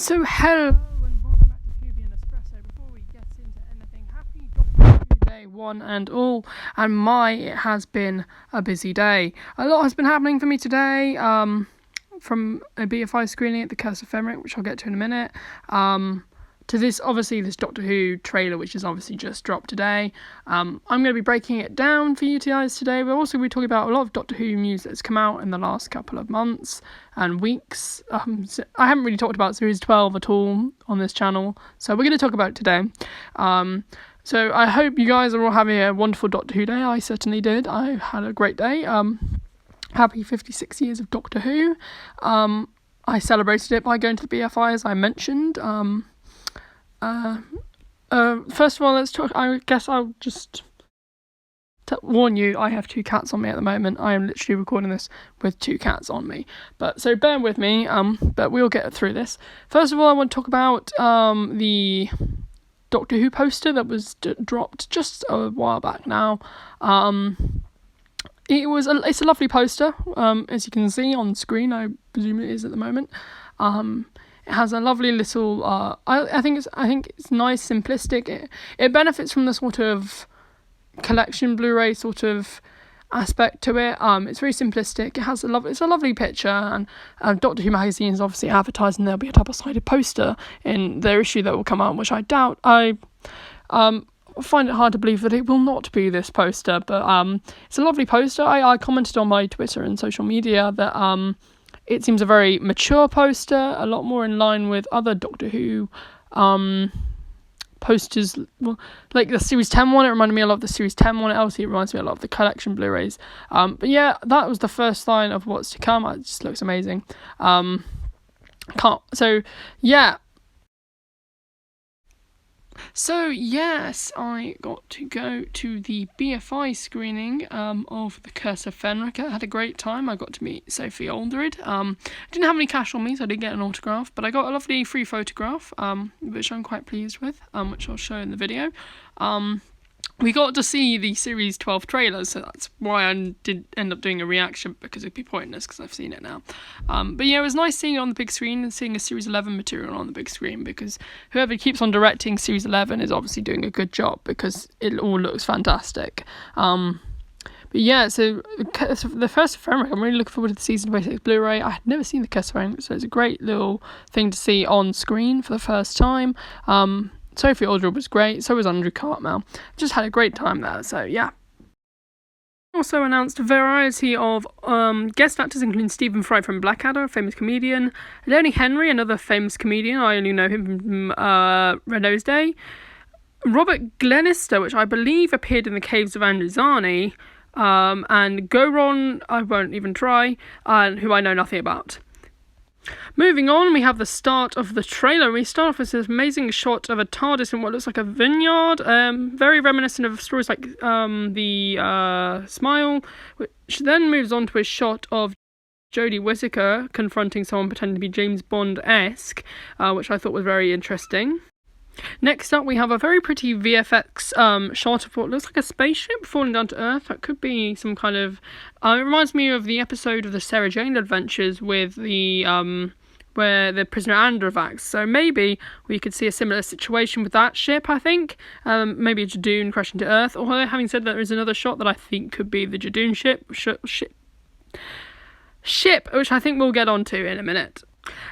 So hello and welcome back to Cubian Espresso. Before we get into anything, happy Doctor Who Day 1 and all, and it has been a busy day. A lot has been happening for me today, from a BFI screening at the Curse of Fenric, which I'll get to in a minute, to this Doctor Who trailer, which is obviously just dropped today. I'm going to be breaking it down for you guys today. We'll also be talking about a lot of Doctor Who news that's come out in the last couple of months and weeks. So I haven't really talked about Series 12 at all on this channel, so we're going to talk about it today. So I hope you guys are all having a wonderful Doctor Who day. I certainly did. I had a great day. Happy 56 years of Doctor Who. I celebrated it by going to the BFI, as I mentioned. First of all, let's talk. I guess I'll just warn you, I have two cats on me at the moment. I am literally recording this with two cats on me, so bear with me, but we'll get through this. First of all, I want to talk about the Doctor Who poster that was dropped just a while back now. It's a lovely poster, as you can see on screen. I presume it is at the moment. It has a lovely little. I think it's nice, simplistic. It benefits from the sort of collection Blu-ray sort of aspect to it. It's very simplistic. It's a lovely picture, and Doctor Who magazine is obviously advertising there'll be a double-sided poster in their issue that will come out, which I doubt. I find it hard to believe that it will not be this poster, but it's a lovely poster. I commented on my Twitter and social media that it seems a very mature poster, a lot more in line with other Doctor Who posters. Well, like the Series 10 one, it reminded me a lot of the Series 10 one. Obviously, it reminds me a lot of the collection Blu-rays. But yeah, that was the first sign of what's to come. It just looks amazing. So yes, I got to go to the BFI screening of The Curse of Fenric. I had a great time. I got to meet Sophie Aldred. I didn't have any cash on me, so I didn't get an autograph, but I got a lovely free photograph, which I'm quite pleased with, which I'll show in the video. We got to see the Series 12 trailer, so that's why I did end up doing a reaction, because it'd be pointless because I've seen it now. But yeah, it was nice seeing it on the big screen and seeing a Series 11 material on the big screen, because whoever keeps on directing Series 11 is obviously doing a good job, because it all looks fantastic. But yeah, so the Curse of Fenric, I'm really looking forward to the Season 26 Blu-ray. I had never seen the Curse of Fenric, so it's a great little thing to see on screen for the first time. Sophie Aldred was great, so was Andrew Cartmel. Just had a great time there, so yeah. Also announced a variety of guest actors, including Stephen Fry from Blackadder, a famous comedian, Lenny Henry, another famous comedian, I only know him from Red Nose Day, Robert Glenister, which I believe appeared in The Caves of Androzani, and Goron, I won't even try, who I know nothing about. Moving on, we have the start of the trailer. We start off with this amazing shot of a TARDIS in what looks like a vineyard, very reminiscent of stories like the Smile, which then moves on to a shot of Jodie Whittaker confronting someone pretending to be James Bond-esque, which I thought was very interesting. Next up, we have a very pretty VFX shot of what looks like a spaceship falling down to Earth. That could be some kind of... it reminds me of the episode of the Sarah Jane Adventures with the... where the prisoner Androvax. So maybe we could see a similar situation with that ship, I think. Maybe a Jadoon crashing to Earth. Although, having said that, there is another shot that I think could be the Jadoon ship, which I think we'll get onto in a minute.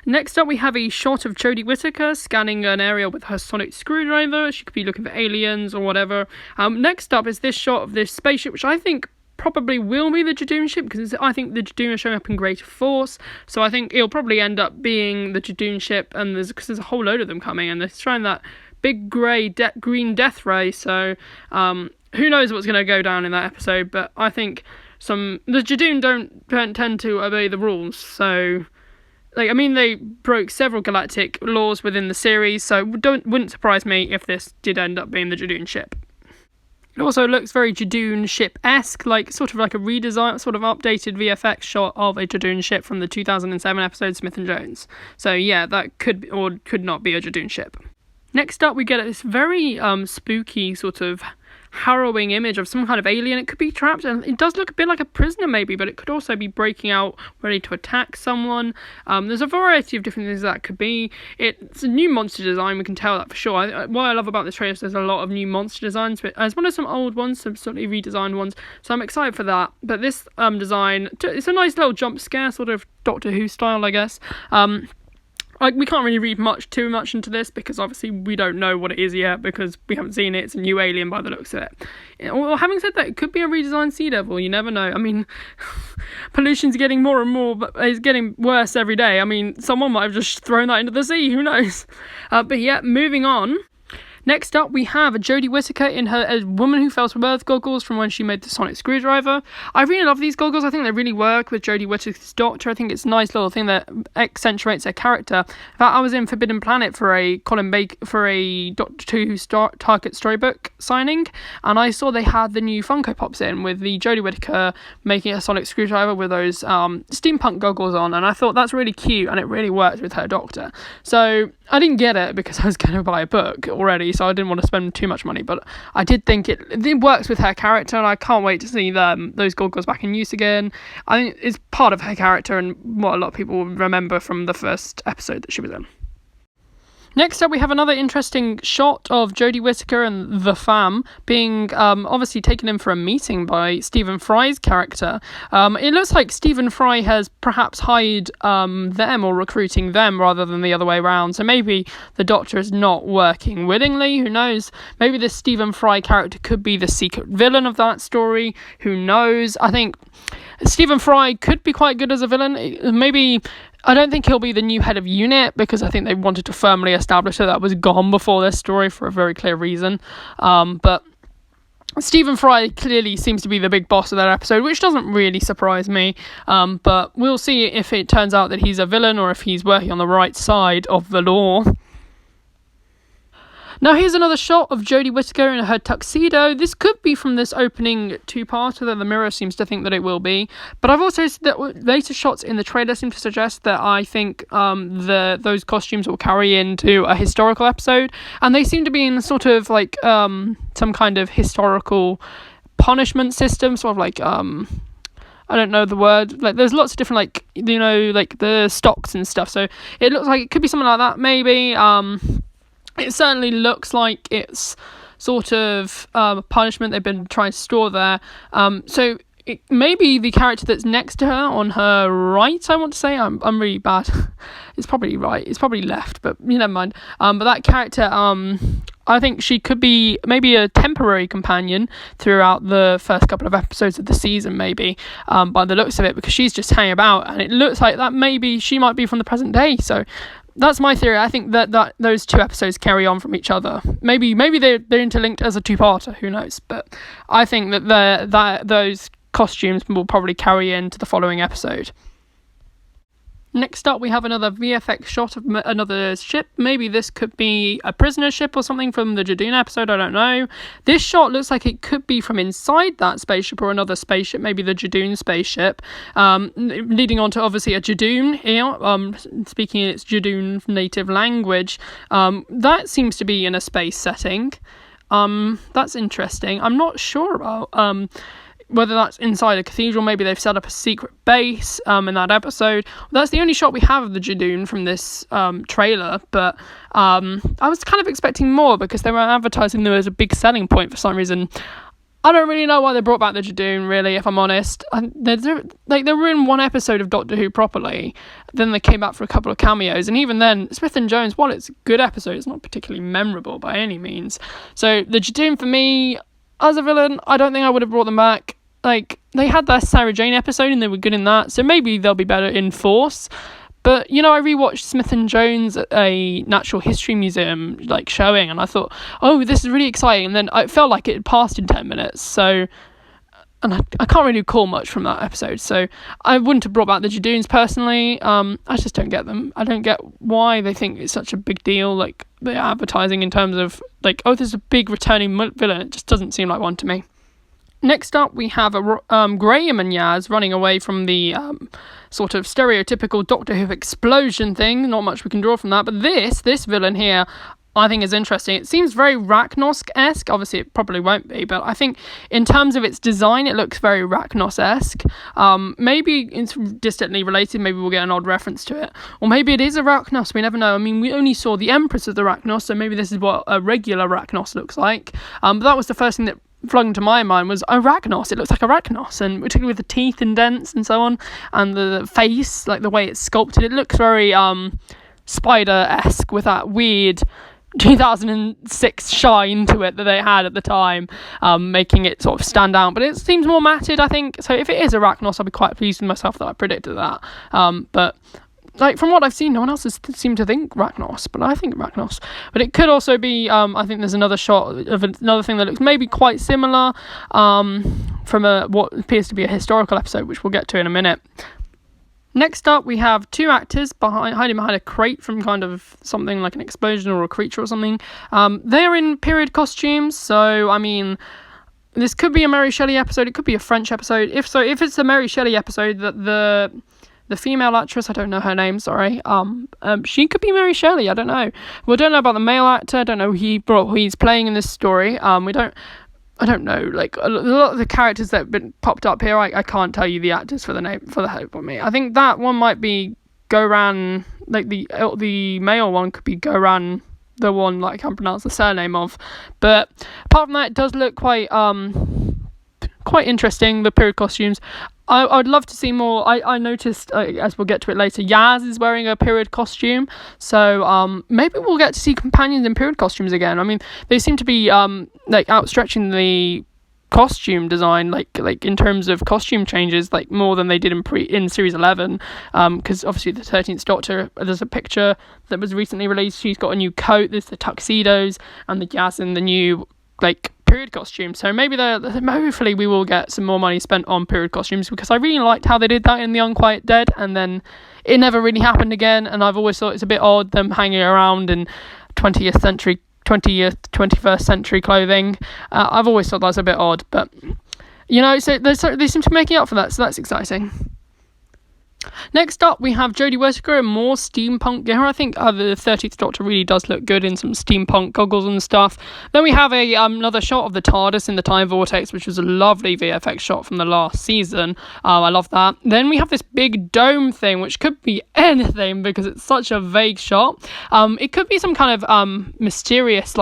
Next up, we have a shot of Jodie Whittaker scanning an area with her sonic screwdriver. She could be looking for aliens or whatever. Next up is this shot of this spaceship, which I think probably will be the Jadoon ship, because I think the Jadoon are showing up in greater force. So I think it'll probably end up being the Jadoon ship, and because there's a whole load of them coming, and they're trying that big green death ray. So who knows what's going to go down in that episode? But I think the Jadoon don't tend to obey the rules, so. They broke several galactic laws within the series, so wouldn't surprise me if this did end up being the Jadoon ship. It also looks very Jadoon ship-esque, sort of like a redesign, sort of updated VFX shot of a Jadoon ship from the 2007 episode Smith and Jones. So yeah, that could or could not be a Jadoon ship. Next up, we get this very spooky sort of harrowing image of some kind of alien. It could be trapped, and it does look a bit like a prisoner maybe, but it could also be breaking out, ready to attack someone. There's a variety of different things that could be. It's a new monster design, we can tell that for sure. What I love about this trailer is there's a lot of new monster designs, but as well as some old ones, some sort of redesigned ones, so I'm excited for that. But this design, it's a nice little jump scare, sort of Doctor Who style, I guess. We can't really read too much into this because obviously we don't know what it is yet because we haven't seen it. It's a new alien by the looks of it. Or having said that, it could be a redesigned Sea Devil. You never know. I mean, pollution's getting more and more, but it's getting worse every day. I mean, someone might have just thrown that into the sea. Who knows? But yeah, moving on. Next up, we have Jodie Whittaker in her A Woman Who Fell to Earth goggles from when she made the sonic screwdriver. I really love these goggles. I think they really work with Jodie Whittaker's Doctor. I think it's a nice little thing that accentuates her character. In fact, I was in Forbidden Planet for a Doctor Who Target storybook signing, and I saw they had the new Funko Pops in with the Jodie Whittaker making a sonic screwdriver with those steampunk goggles on, and I thought that's really cute, and it really worked with her Doctor. So I didn't get it because I was going to buy a book already, so I didn't want to spend too much money, but I did think it works with her character, and I can't wait to see those goggles back in use again. I think it's part of her character and what a lot of people will remember from the first episode that she was in. Next up, we have another interesting shot of Jodie Whittaker and the fam being obviously taken in for a meeting by Stephen Fry's character. It looks like Stephen Fry has perhaps hired them or recruiting them rather than the other way around. So maybe the Doctor is not working willingly. Who knows? Maybe this Stephen Fry character could be the secret villain of that story. Who knows? I think Stephen Fry could be quite good as a villain. Maybe... I don't think he'll be the new head of unit because I think they wanted to firmly establish that was gone before this story for a very clear reason. But Stephen Fry clearly seems to be the big boss of that episode, which doesn't really surprise me. But we'll see if it turns out that he's a villain or if he's working on the right side of the law. Now here's another shot of Jodie Whittaker in her tuxedo. This could be from this opening two-parter, though the Mirror seems to think that it will be. But I've also said that later shots in the trailer seem to suggest that I think those costumes will carry into a historical episode, and they seem to be in sort of like some kind of historical punishment system, sort of like I don't know the word, like there's lots of different like like the stocks and stuff, so it looks like it could be something like that maybe. It certainly looks like it's sort of punishment they've been trying to store there. So it may be the character that's next to her on her right, I want to say. I'm really bad. It's probably right. It's probably left, but never mind. But that character, I think she could be maybe a temporary companion throughout the first couple of episodes of the season, maybe, by the looks of it, because she's just hanging about, and it looks like that maybe she might be from the present day, so... That's my theory. I think that those two episodes carry on from each other. Maybe they're interlinked as a two-parter. Who knows? But I think that those costumes will probably carry into the following episode. Next up, we have another VFX shot of another ship. Maybe this could be a prisoner ship or something from the Judoon episode, I don't know. This shot looks like it could be from inside that spaceship or another spaceship, maybe the Judoon spaceship, leading on to obviously a Judoon here, speaking its Judoon native language. That seems to be in a space setting. That's interesting. I'm not sure about... whether that's inside a cathedral. Maybe they've set up a secret base in that episode. That's the only shot we have of the Judoon from this trailer, but I was kind of expecting more because they were advertising them as a big selling point for some reason. I don't really know why they brought back the Judoon, really, if I'm honest. They were in one episode of Doctor Who properly, then they came back for a couple of cameos, and even then, Smith and Jones, while it's a good episode, it's not particularly memorable by any means. So the Judoon, for me, as a villain, I don't think I would have brought them back. Like, they had their Sarah Jane episode and they were good in that, so maybe they'll be better in Force. But, I rewatched Smith and Jones at a Natural History Museum, showing, and I thought, oh, this is really exciting, and then it felt like it had passed in 10 minutes, so... And I can't really recall much from that episode, so I wouldn't have brought back the Judoons personally. I just don't get them. I don't get why they think it's such a big deal, the advertising in terms of, there's a big returning villain. It just doesn't seem like one to me. Next up, we have Graham and Yaz running away from the sort of stereotypical Doctor Who explosion thing. Not much we can draw from that, but this villain here, I think is interesting. It seems very Ragnos-esque. Obviously, it probably won't be, but I think in terms of its design, it looks very Ragnos-esque. Maybe it's distantly related. Maybe we'll get an odd reference to it. Or maybe it is a Ragnos. We never know. I mean, we only saw the Empress of the Ragnos, so maybe this is what a regular Ragnos looks like. But that was the first thing that flung into my mind was a Ragnos. It looks like a Ragnos, and particularly with the teeth and dents and so on, and the face, like the way it's sculpted, it looks very Spider-esque with that weird 2006 shine to it that they had at the time, making it sort of stand out. But it seems more matted, I think. So if it is a Ragnos, I'll be quite pleased with myself that I predicted that. But like from what I've seen, no one else has seemed to think Ragnos, but I think Ragnos. But it could also be, I think there's another shot of another thing that looks maybe quite similar, from what appears to be a historical episode, which we'll get to in a minute. Next up, we have two actors hiding behind a crate from kind of something like an explosion or a creature or something. They're in period costumes, so, I mean, this could be a Mary Shelley episode, it could be a French episode. If it's a Mary Shelley episode, the female actress, I don't know her name, sorry, she could be Mary Shelley, I don't know. We don't know about the male actor, I don't know who he's playing in this story. I don't know, like, a lot of the characters that have been popped up here, I can't tell you the actors for the hope of me. I think that one might be Goran, like, the male one could be Goran, the one that I can't pronounce the surname of. But apart from that, it does look quite interesting, the period costumes. I would love to see more. I noticed, as we'll get to it later, Yaz is wearing a period costume. So maybe we'll get to see companions in period costumes again. I mean, they seem to be like outstretching the costume design, like in terms of costume changes, like more than they did in series 11. Because obviously the 13th Doctor, there's a picture that was recently released. She's got a new coat. There's the tuxedos, and the Yaz in the new period costume. So hopefully we will get some more money spent on period costumes, because I really liked how they did that in The Unquiet Dead, and then it never really happened again, and I've always thought it's a bit odd them hanging around in 21st century clothing. I've always thought that's a bit odd, but so they seem to be making up for that, so that's exciting. Next up, we have Jodie Whittaker in more steampunk gear. I think the 13th Doctor really does look good in some steampunk goggles and stuff. Then we have another shot of the TARDIS in the Time Vortex, which was a lovely VFX shot from the last season. I love that. Then we have this big dome thing, which could be anything because it's such a vague shot. It could be some kind of mysterious,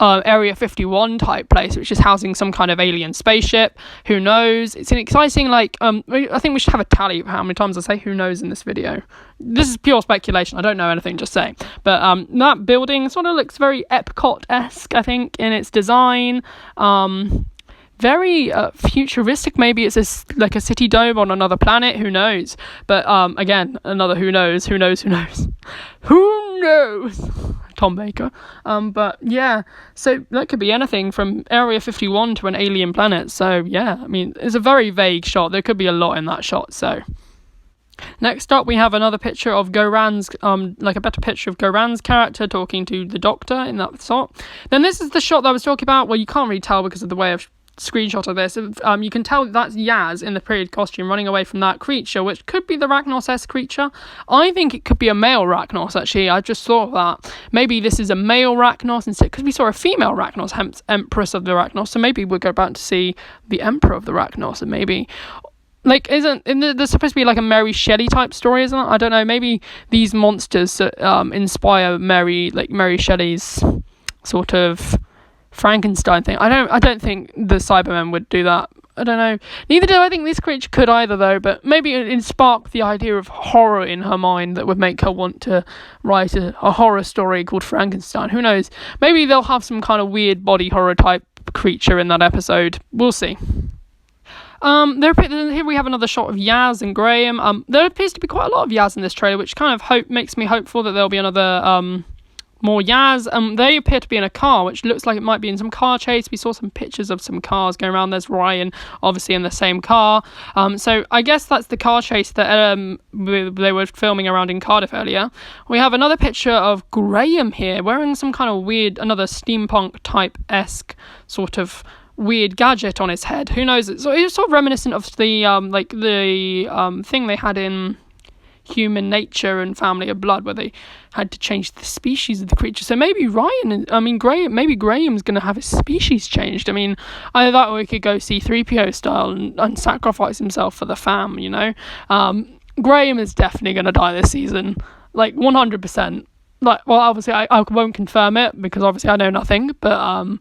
Area 51 type place, which is housing some kind of alien spaceship. Who knows? It's an exciting, I think we should have a tally of how many times I say who knows in this video. This is pure speculation, I don't know anything, just saying. But that building sort of looks very Epcot-esque, I think, in its design. Very futuristic. Maybe it's a city dome on another planet, who knows? But again, another who knows. Who knows? Tom Baker. But yeah, so that could be anything from Area 51 to an alien planet. So yeah, I mean, it's a very vague shot. There could be a lot in that shot. So next up, we have another picture of Goran's, a better picture of Goran's character talking to the Doctor in that shot. Then this is the shot that I was talking about. Well, you can't really tell because of the way I've screenshot of this. You can tell that's Yaz in the period costume running away from that creature, which could be the Ragnos-esque creature. I think it could be a male Ragnos, actually. I just thought that. Maybe this is a male Ragnos instead, because we saw a female Ragnos, hence Empress of the Ragnos, so maybe we'll go back to see the Emperor of the Ragnos, and maybe there's supposed to be a Mary Shelley type story, isn't it? I don't know, maybe these monsters inspire Mary Shelley's sort of Frankenstein thing. I don't think the Cybermen would do that. I don't know. Neither do I think this creature could either, though, but maybe it sparked the idea of horror in her mind that would make her want to write a horror story called Frankenstein. Who knows? Maybe they'll have some kind of weird body horror type creature in that episode. We'll see. Here we have another shot of Yaz and Graham. There appears to be quite a lot of Yaz in this trailer, which kind of makes me hopeful that there'll be another more Yaz. They appear to be in a car, which looks like it might be in some car chase. We saw some pictures of some cars going around. There's Ryan, obviously, in the same car. So I guess that's the car chase that they were filming around in Cardiff earlier. We have another picture of Graham here, wearing some kind of weird, another steampunk type-esque sort of weird gadget on his head. Who knows? So it's sort of reminiscent of the thing they had in Human Nature and Family of Blood, where they had to change the species of the creature. So maybe Graham's going to have his species changed. I mean, either that or we could go C-3PO style and sacrifice himself for the fam, you know? Graham is definitely going to die this season, like 100%. Like, well, obviously I won't confirm it because obviously I know nothing, but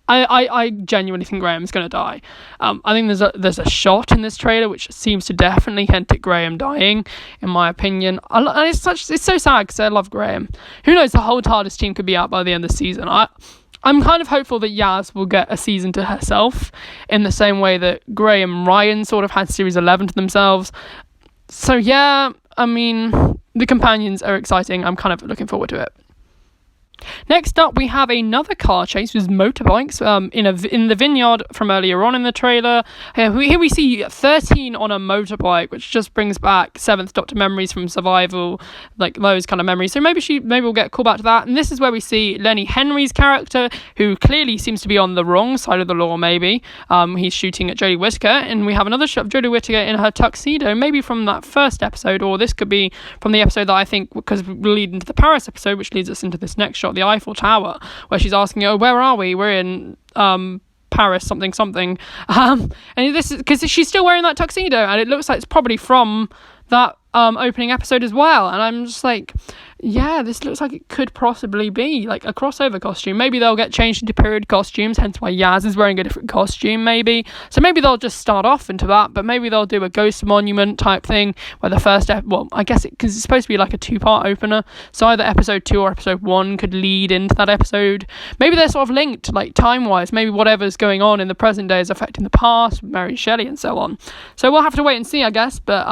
I genuinely think Graham's going to die. I think there's a shot in this trailer which seems to definitely hint at Graham dying, in my opinion. And it's so sad because I love Graham. Who knows, the whole TARDIS team could be out by the end of the season. I'm kind of hopeful that Yaz will get a season to herself in the same way that Graham and Ryan sort of had Series 11 to themselves. So yeah, I mean, the companions are exciting. I'm kind of looking forward to it. Next up, we have another car chase with motorbikes in the vineyard from earlier on in the trailer. Here we see 13 on a motorbike, which just brings back 7th Doctor memories from Survival, like those kind of memories. So maybe we'll get a call back to that. And this is where we see Lenny Henry's character, who clearly seems to be on the wrong side of the law, maybe. He's shooting at Jodie Whittaker, and we have another shot of Jodie Whittaker in her tuxedo, maybe from that first episode, or this could be from the episode that I think, because we'll lead into the Paris episode, which leads us into this next shot, the Eiffel Tower, where she's asking, oh, where are we? We're in Paris something. And this is because she's still wearing that tuxedo, and it looks like it's probably from that opening episode as well. And I'm just like, yeah, this looks like it could possibly be like a crossover costume. Maybe they'll get changed into period costumes, hence why Yaz is wearing a different costume, maybe. So maybe they'll just start off into that, but maybe they'll do a Ghost Monument type thing where the first I guess because it's supposed to be like a 2-part opener, so either episode 2 or episode 1 could lead into that episode. Maybe they're sort of linked, like time-wise. Maybe whatever's going on in the present day is affecting the past, Mary Shelley and so on. So we'll have to wait and see, I guess, but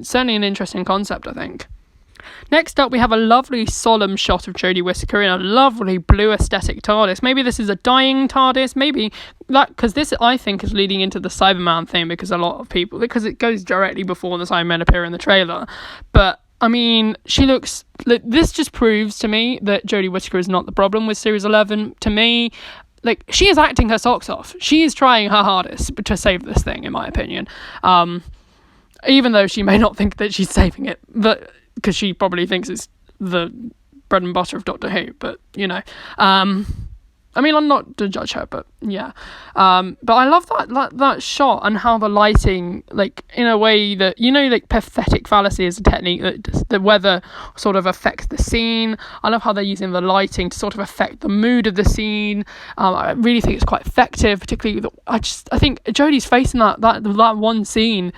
certainly an interesting concept, I think. Next up, we have a lovely solemn shot of Jodie Whittaker in a lovely blue aesthetic TARDIS. Maybe this is a dying TARDIS, maybe that, because this I think is leading into the Cyberman thing, because it goes directly before the Cybermen appear in the trailer. But I mean, this just proves to me that Jodie Whittaker is not the problem with Series 11. To me, like, she is acting her socks off. She is trying her hardest to save this thing, in my opinion. Even though she may not think that she's saving it, but because she probably thinks it's the bread and butter of Doctor Who, but, you know. I mean, I'm not to judge her, but yeah. But I love that shot and how the lighting, like, in a way that, you know, like, pathetic fallacy is a technique that the weather sort of affects the scene. I love how they're using the lighting to sort of affect the mood of the scene. I really think it's quite effective, particularly, I think Jodie's face in that one scene,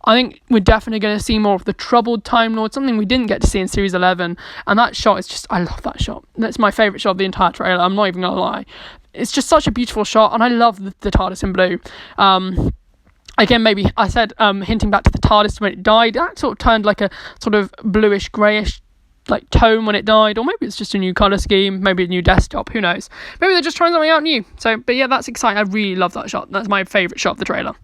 I think we're definitely going to see more of the troubled Time Lord, something we didn't get to see in Series 11. And that shot is just, I love that shot. That's my favourite shot of the entire trailer, I'm not even going to lie. It's just such a beautiful shot, and I love the TARDIS in blue. Again, maybe I said, hinting back to the TARDIS when it died, that sort of turned like a sort of bluish, greyish like tone when it died, or maybe it's just a new colour scheme, maybe a new desktop, who knows. Maybe they're just trying something out new. But yeah, that's exciting. I really love that shot. That's my favourite shot of the trailer.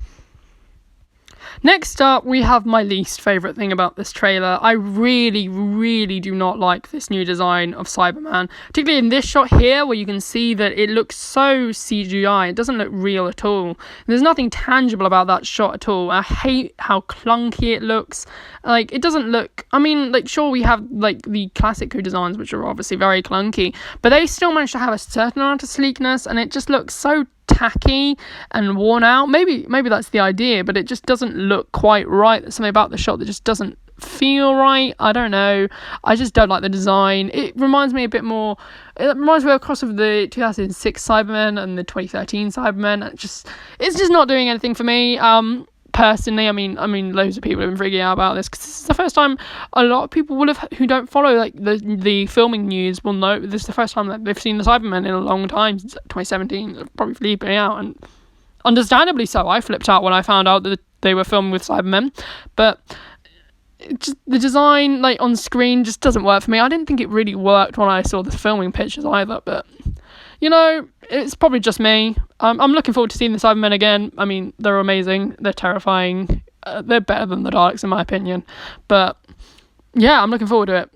Next up, we have my least favourite thing about this trailer. I really, really do not like this new design of Cyberman, particularly in this shot here where you can see that it looks so CGI. It doesn't look real at all. There's nothing tangible about that shot at all. I hate how clunky it looks. Like, it doesn't look, I mean, like, sure, we have like the classic Who designs, which are obviously very clunky, but they still manage to have a certain amount of sleekness, and it just looks so tacky and worn out. Maybe that's the idea, but it just doesn't look quite right. There's something about the shot that just doesn't feel right. I don't know. I just don't like the design. It reminds me of a cross of the 2006 Cybermen and the 2013 Cybermen. It's just not doing anything for me. Personally, I mean, loads of people have been freaking out about this because this is the first time a lot of people who don't follow like the filming news will know this is the first time that they've seen the Cybermen in a long time, since 2017. They're probably flipping out, and understandably so. I flipped out when I found out that they were filming with Cybermen, but the design like on screen just doesn't work for me. I didn't think it really worked when I saw the filming pictures either, but you know, it's probably just me. I'm looking forward to seeing the Cybermen again. I mean, they're amazing. They're terrifying. They're better than the Daleks, in my opinion. But yeah, I'm looking forward to it.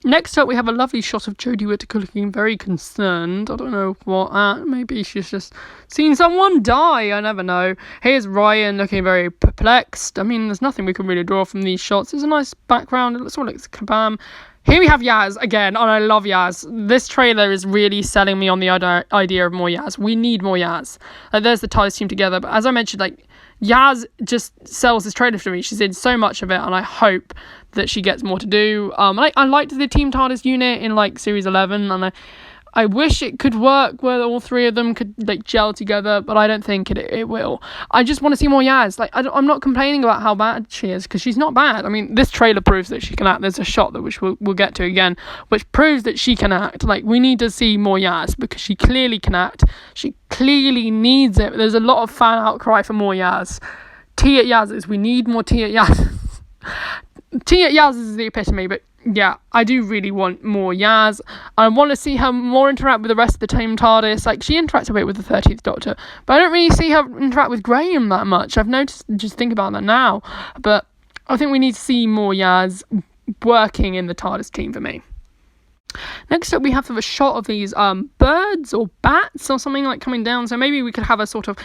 Next up, we have a lovely shot of Jodie Whittaker looking very concerned. I don't know what maybe she's just seen someone die. I never know. Here's Ryan looking very perplexed. I mean, there's nothing we can really draw from these shots. There's a nice background. It looks all like kabam. Here we have Yaz again, and I love Yaz. This trailer is really selling me on the idea of more Yaz. We need more Yaz. There's the TARDIS team together, but as I mentioned, Yaz just sells this trailer for me. She's in so much of it, and I hope that she gets more to do. I liked the Team TARDIS unit in Series 11, and I wish it could work where all three of them could gel together, but I don't think it will. I just want to see more Yaz. I'm not complaining about how bad she is, because she's not bad. I mean, this trailer proves that she can act. There's a shot which we'll get to again, which proves that she can act. We need to see more Yaz, because she clearly can act. She clearly needs it. There's a lot of fan outcry for more Yaz. Tea at Yaz's. We need more tea at Yaz's. Tea at Yaz's is the epitome, but yeah, I do really want more Yaz. I want to see her more interact with the rest of the Team TARDIS. She interacts a bit with the 13th Doctor, but I don't really see her interact with Graham that much. I've noticed, just think about that now, but I think we need to see more Yaz working in the TARDIS team for me. Next up, we have a shot of these birds or bats or something coming down, so maybe we could have a sort of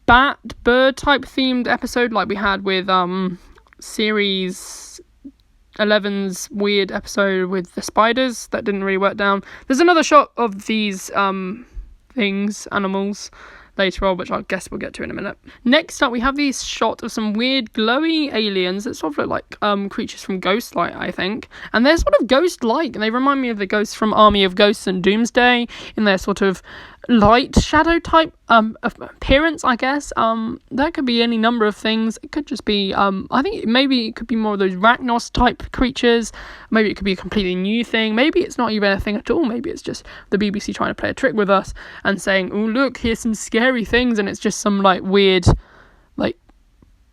bird type themed episode like we had with Series 11's weird episode with the spiders that didn't really work down. There's another shot of these animals later on, which I guess we'll get to in a minute. Next up, we have these shot of some weird glowy aliens that sort of look like creatures from Ghostlight, I think, and they're sort of ghost-like, and they remind me of the ghosts from Army of Ghosts and Doomsday in their sort of light shadow type appearance, I guess. That could be any number of things. It could just be I think maybe it could be more of those Ragnos type creatures. Maybe it could be a completely new thing. Maybe it's not even a thing at all. Maybe it's just the BBC trying to play a trick with us and saying, oh look, here's some scary things, and it's just some weird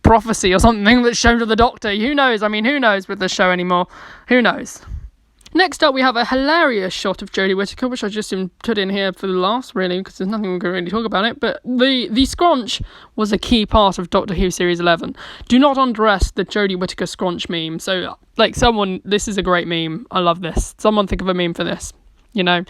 prophecy or something that's shown to the Doctor. Who knows? I mean, who knows with the show anymore? Who knows? Next up, we have a hilarious shot of Jodie Whittaker, which I just put in here for the last, really, because there's nothing we can really talk about it. But the scrunch was a key part of Doctor Who Series 11. Do not underestimate the Jodie Whittaker scrunch meme. So, this is a great meme. I love this. Someone think of a meme for this, But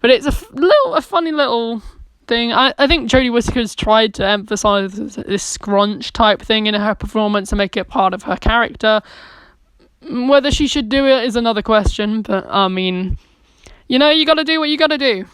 it's a funny little thing. I think Jodie Whittaker's tried to emphasise this scrunch type thing in her performance and make it part of her character. Whether she should do it is another question, but I mean, you gotta do what you gotta do.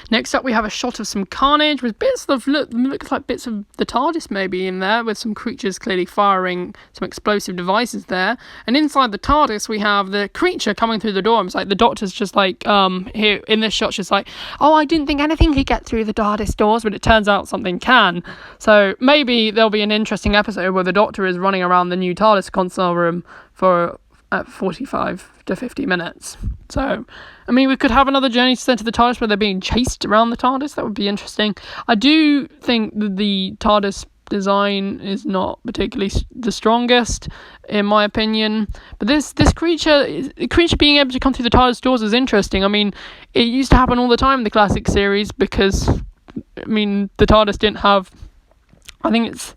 Next up, we have a shot of some carnage with looks like bits of the TARDIS maybe in there, with some creatures clearly firing some explosive devices there. And inside the TARDIS, we have the creature coming through the door. It's the Doctor's just here in this shot, just oh, I didn't think anything could get through the TARDIS doors, but it turns out something can. So maybe there'll be an interesting episode where the Doctor is running around the new TARDIS console room for 45 to 50 minutes. So, I mean, we could have another journey to the centre of the TARDIS where they're being chased around the TARDIS. That would be interesting. I do think that the TARDIS design is not particularly the strongest, in my opinion. But this creature being able to come through the TARDIS doors is interesting. I mean, it used to happen all the time in the classic series because, I mean, the TARDIS didn't have, I think it's,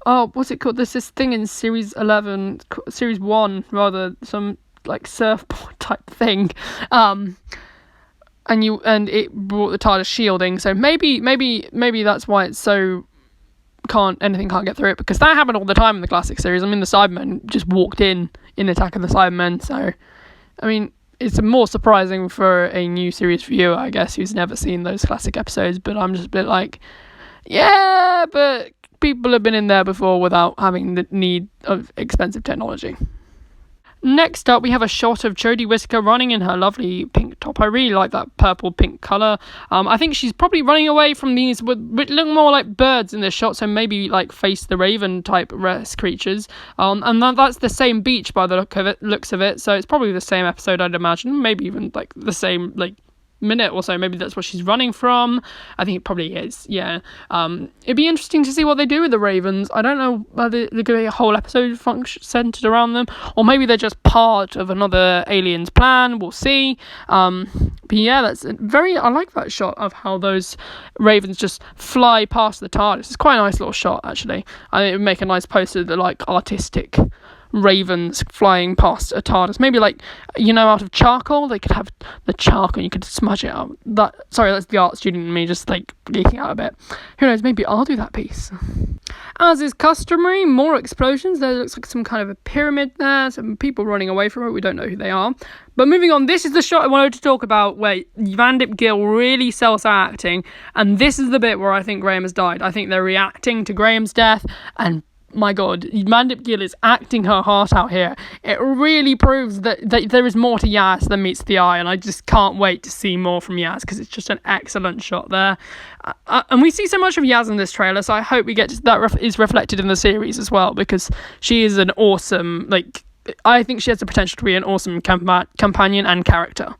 what's it called? There's this thing in Series 11, Series 1, rather, some, surfboard type thing. And it brought the TARDIS shielding, so maybe that's why it's so anything can't get through it, because that happened all the time in the classic series. I mean, the Cybermen just walked in Attack of the Cybermen, so, I mean, it's more surprising for a new series viewer, I guess, who's never seen those classic episodes, but I'm just a bit yeah, but people have been in there before without having the need of expensive technology. Next up, we have a shot of Jodie Whittaker running in her lovely pink top. I really like that purple-pink colour. I think she's probably running away from these, which look more like birds in this shot, so maybe Face the Raven type rest creatures. And that's the same beach by the looks of it, so it's probably the same episode, I'd imagine. Maybe even the same minute or so. Maybe that's what she's running from. I think it probably is, yeah. It'd be interesting to see what they do with the Ravens. I don't know whether they're going to be a whole episode centered around them, or maybe they're just part of another alien's plan. We'll see. But yeah, I like that shot of how those Ravens just fly past the TARDIS. It's quite a nice little shot, actually. I think it would make a nice poster, the artistic ravens flying past a TARDIS. Maybe like, out of charcoal, they could have the charcoal and you could smudge it out. That's the art student in me just like geeking out a bit. Who knows, maybe I'll do that piece. As is customary, more explosions. There looks like some kind of a pyramid there, some people running away from it. We don't know who they are. But moving on, this is the shot I wanted to talk about where Vandip Gill really sells our acting, and this is the bit where I think Graham has died. I think they're reacting to Graham's death, and my God, Vandip Gill is acting her heart out here. It really proves that there is more to Yaz than meets the eye, and I just can't wait to see more from Yaz because it's just an excellent shot there. And we see so much of Yaz in this trailer, so I hope we get that is reflected in the series as well, because she is an awesome, I think she has the potential to be an awesome companion and character.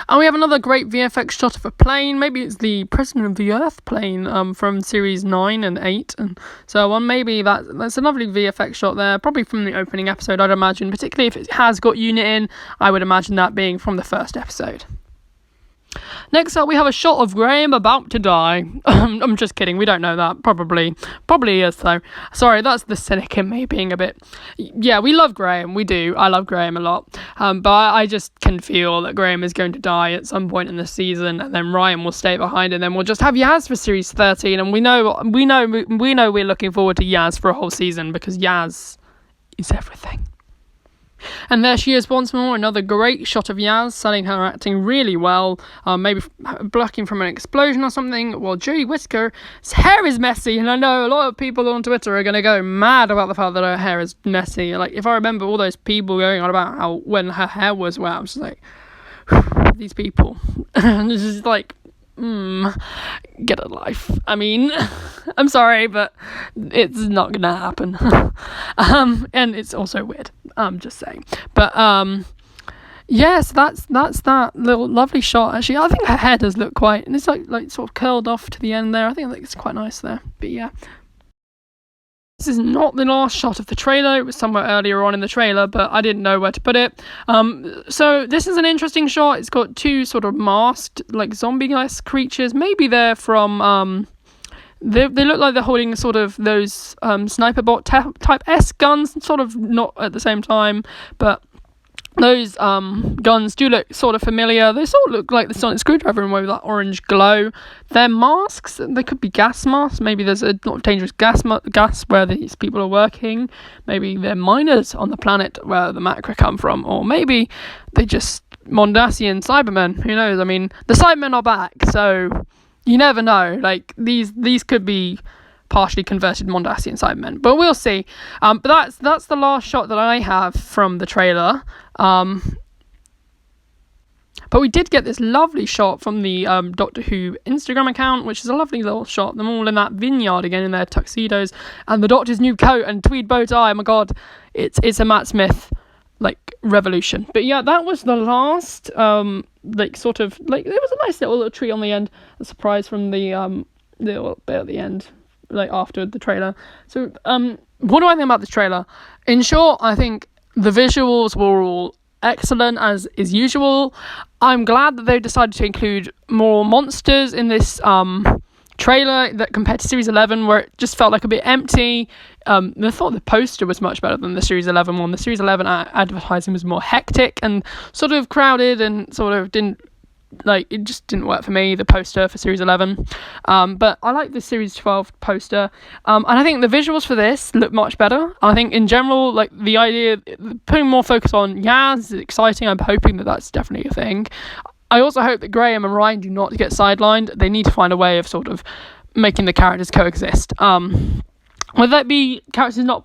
And we have another great VFX shot of a plane. Maybe it's the President of the Earth plane from series 9 and 8 and so on. Maybe that's a lovely VFX shot there, probably from the opening episode, I'd imagine. Particularly if it has got unit in, I would imagine that being from the first episode. Next up, we have a shot of Graham about to die. I'm just kidding, we don't know that. Probably is, though. Sorry, that's the cynic in me being a bit... Yeah, we love Graham, we do. I love Graham a lot. But I just can feel that Graham is going to die at some point in the season, and then Ryan will stay behind, and then we'll just have Yaz for Series 13, and we know we're looking forward to Yaz for a whole season, because Yaz is everything. And there she is once more, another great shot of Yaz, selling her acting really well, maybe blocking from an explosion or something, while Jodie Whittaker's hair is messy, and I know a lot of people on Twitter are going to go mad about the fact that her hair is messy. Like, if I remember all those people going on about how when her hair was wet, I was just like, these people. And it's just like, get a life. I mean, I'm sorry, but it's not gonna happen. And it's also weird. I'm just saying. But yes, that's that little lovely shot. Actually, I think her hair does look quite, and it's like sort of curled off to the end there. I think it's quite nice there. But yeah. This is not the last shot of the trailer. It was somewhere earlier on in the trailer, but I didn't know where to put it. So this is an interesting shot. It's got two sort of masked, like zombie-esque creatures. Maybe they're from... They look like they're holding sort of those sniper bot type S guns, sort of not at the same time, but those guns do look sort of familiar. They sort of look like the Sonic Screwdriver in a way with that orange glow. They're masks. They could be gas masks. Maybe there's a lot of dangerous gas where these people are working. Maybe they're miners on the planet where the Macra come from. Or maybe they just Mondasian Cybermen. Who knows? I mean, the Cybermen are back, so you never know. Like, these could be partially converted Mondasian Cybermen, but we'll see. But that's the last shot that I have from the trailer. But we did get this lovely shot from the Doctor Who Instagram account, which is a lovely little shot. Them all in that vineyard again in their tuxedos, and the Doctor's new coat and tweed bow tie. Oh my God, it's a Matt Smith revolution. But yeah, that was the last sort of there was a nice little tree on the end, a surprise from the little bit at the end, after the trailer. So what do I think about this trailer? In short, I think the visuals were all excellent as is usual. I'm glad that they decided to include more monsters in this trailer that compared to Series 11, where it just felt like a bit empty. I thought the poster was much better than the Series 11 one. The Series 11 advertising was more hectic and sort of crowded and sort of it just didn't work for me, the poster for Series 11. But I like the Series 12 poster. And I think the visuals for this look much better. I think in general, the idea, putting more focus on Yaz is exciting. I'm hoping that that's definitely a thing. I also hope that Graham and Ryan do not get sidelined. They need to find a way of sort of making the characters coexist. Whether that be characters not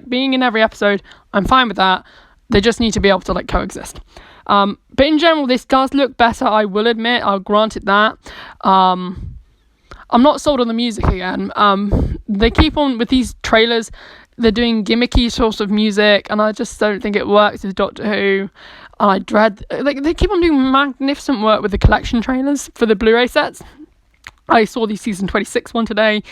being in every episode, I'm fine with that. They just need to be able to coexist. But in general, this does look better, I will admit. I'll grant it that. I'm not sold on the music again. They keep on, with these trailers, they're doing gimmicky sorts of music, and I just don't think it works with Doctor Who. And I dread... they keep on doing magnificent work with the collection trailers for the Blu-ray sets. I saw the Season 26 one today.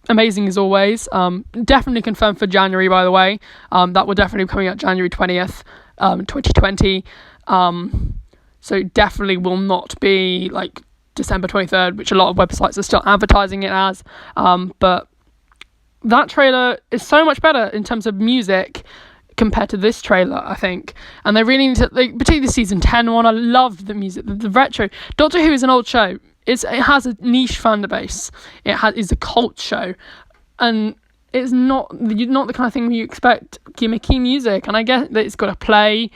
Amazing as always. Definitely confirmed for January, by the way. That will definitely be coming out January 20th, 2020. So definitely will not be December 23rd, which a lot of websites are still advertising it as. But that trailer is so much better in terms of music compared to this trailer, I think. And they really need to, like, particularly the season 10 one, I love the music, the retro. Doctor Who is an old show. It has a niche fan base. It's a cult show. And it's not the kind of thing where you expect gimmicky music. And I get that it's got to play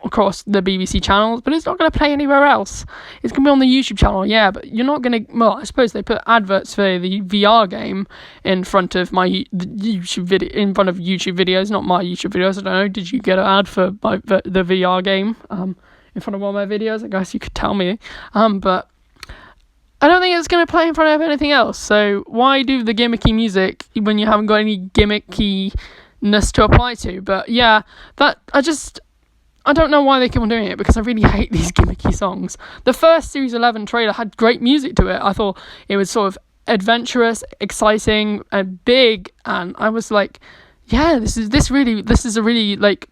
across the BBC channels, but it's not going to play anywhere else. It's going to be on the YouTube channel, yeah, but you're not going to... Well, I suppose they put adverts for the VR game in front of YouTube video, in front of YouTube videos, not my YouTube videos. I don't know, did you get an ad for the VR game in front of one of my videos? I guess you could tell me. But I don't think it's going to play in front of anything else, so why do the gimmicky music when you haven't got any gimmickiness to apply to? But yeah, I don't know why they keep on doing it, because I really hate these gimmicky songs. The first Series 11 trailer had great music to it. I thought it was sort of adventurous, exciting, and big, and I was like, yeah, this is a really, like,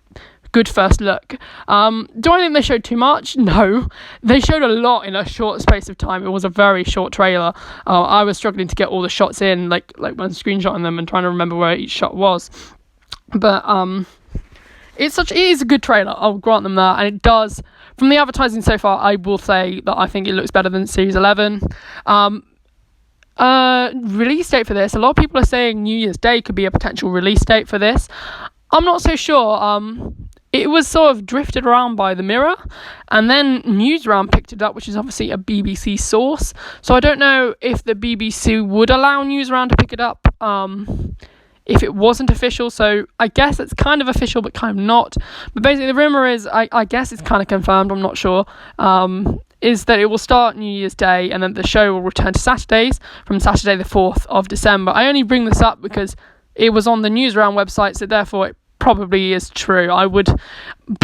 good first look. Do I think they showed too much? No. They showed a lot in a short space of time. It was a very short trailer. I was struggling to get all the shots in, like when screenshotting them and trying to remember where each shot was. But, it is a good trailer, I'll grant them that, and it does, from the advertising so far, I will say that I think it looks better than Series 11. Release date for this, a lot of people are saying New Year's Day could be a potential release date for this. I'm not so sure. It was sort of drifted around by The Mirror, and then Newsround picked it up, which is obviously a BBC source, so I don't know if the BBC would allow Newsround to pick it up, if it wasn't official. So I guess it's kind of official but kind of not. But basically the rumour is, I guess it's kind of confirmed, I'm not sure, is that it will start New Year's Day and then the show will return to Saturdays from Saturday the 4th of December. I only bring this up because it was on the Newsround website, so therefore it probably is true. But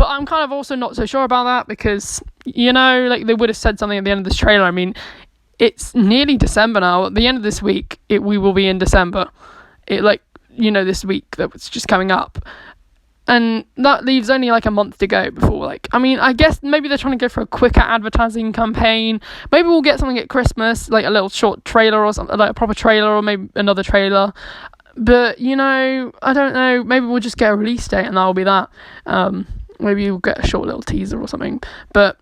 I'm kind of also not so sure about that, because, you know, like, they would have said something at the end of this trailer. I mean, it's nearly December now. At the end of this week, we will be in December. This week that's just coming up, and that leaves only like a month to go before, like, I mean, I guess maybe they're trying to go for a quicker advertising campaign. Maybe we'll get something at Christmas, like a little short trailer or something, like a proper trailer, or maybe another trailer. But, you know, I don't know, maybe we'll just get a release date and that'll be that. Maybe we'll get a short little teaser or something. But,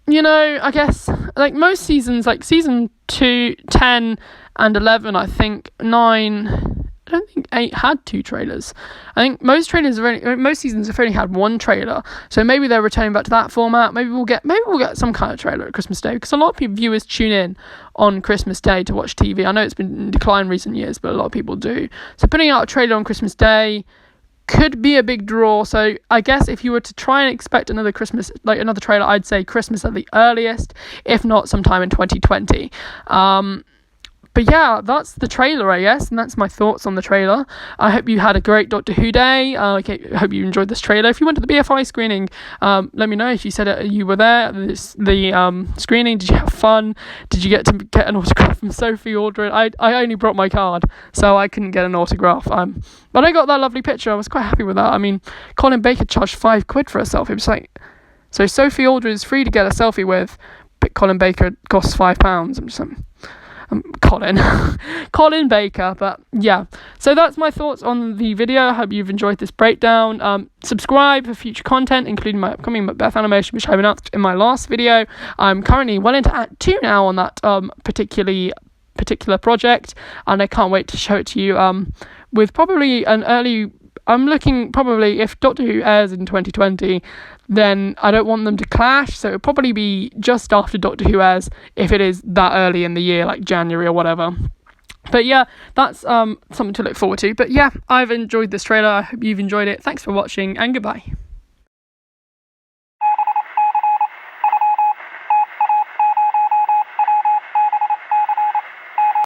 you know, I guess, like, most seasons, like season 2, 10 and 11, I think 9, I don't think 8 had 2 trailers. I think most seasons have only had 1 trailer. So maybe they're returning back to that format. Maybe we'll get some kind of trailer at Christmas Day, because a lot of viewers tune in on Christmas Day to watch TV. I know it's been in decline in recent years, but a lot of people do. So putting out a trailer on Christmas Day could be a big draw. So I guess if you were to try and expect another trailer, I'd say Christmas at the earliest, if not sometime in 2020. But yeah, that's the trailer, I guess, and that's my thoughts on the trailer. I hope you had a great Doctor Who day. I hope you enjoyed this trailer. If you went to the BFI screening, let me know. If you said you were there, the screening, did you have fun? Did you get to get an autograph from Sophie Aldred? I only brought my card, so I couldn't get an autograph. But I got that lovely picture. I was quite happy with that. I mean, Colin Baker charged £5 for a selfie. It was like, so Sophie Aldred is free to get a selfie with, but Colin Baker costs £5. I'm just like, Colin Baker. But yeah, so that's my thoughts on the video. I hope you've enjoyed this breakdown. Subscribe for future content, including my upcoming Macbeth animation, which I announced in my last video. I'm currently well into Act 2 now on that particular project, and I can't wait to show it to you with probably I'm looking, probably, if Doctor Who airs in 2020, then I don't want them to clash, so it'll probably be just after Doctor Who airs, if it is that early in the year, like January or whatever. But yeah, that's something to look forward to. But yeah, I've enjoyed this trailer. I hope you've enjoyed it. Thanks for watching, and goodbye.